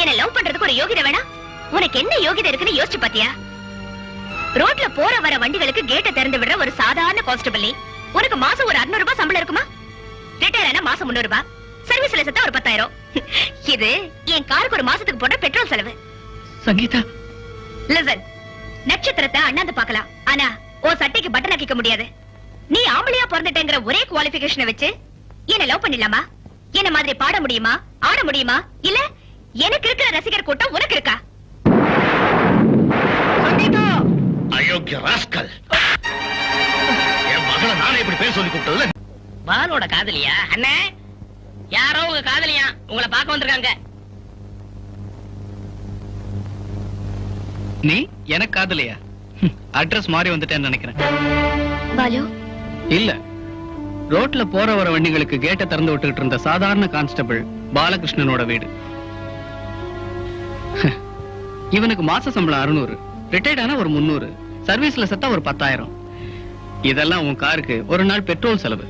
என்ன லவ் பண்றதுக்கு ஒரு யோகிதை வேணா? உனக்கு என்ன யோகிதை இருக்குன்னு யோசிச்சு பாத்தியா? ரோட்ல போற வர வண்டிகளுக்கு கேட்டை திறந்து விடுற ஒரு சாதாரண கான்ஸ்டபிள் உனக்கு மாசம் ஒரு 600 ரூபாய் சம்பளம் இருக்குமா? ரிட்டையர் ஆனா மாசம் 300 ரூபாய், சர்வீஸ்ல சேர்த்தா ஒரு 10,000. இது என் காருக்கு ஒரு மாசத்துக்கு போட்ட பெட்ரோல் செலவு. சங்கீதா, லிசன், நட்சத்திரத்தை அண்ணாந்து பார்க்கலாம், ஆனா ஓ சட்டைக்கு பட்டன் ஆக்கிக்க முடியாது. நீ ஆம்பளையா பிறந்துட்டேங்கிற ஒரே குவாலிஃபிகேஷனை வச்சு என்ன லவ் பண்ணிடலாமா? என்ன மாதிரி பாட முடியுமா, ஆட முடியுமா? இல்ல எனக்கு இருக்கிற ரசிகர் கூட்டம் உனக்கு இருக்கா? சங்கீதா, அயோக்கிய ராஸ்கல், என் மகளை நானே இப்படி பேர் சொல்லி கூப்பிட்டதுல. பாலோட காதலியா? அண்ணே, யாரோ உங்க காதலியா உங்களை பார்க்க வந்திருக்காங்க. நீ எனக்கு காதலியா? அட்ரஸ் மாறி வந்துட்டேன்னு நினைக்கிறேன். பாலு இல்ல, ரோட்ல போற வர வண்டிகளுக்கு கேட்டை திறந்து விட்டுக்கிட்டு இருந்த சாதாரண கான்ஸ்டபிள் பாலகிருஷ்ணனோட வீடு. இவனுக்கு மாச சம்பளம் 600, ரிட்டையர்ட் ஆனா ஒரு 300, சர்வீஸ்ல செத்தா ஒரு 10,000. இதெல்லாம் உன் காருக்கு ஒரு நாள் பெட்ரோல் செலவு.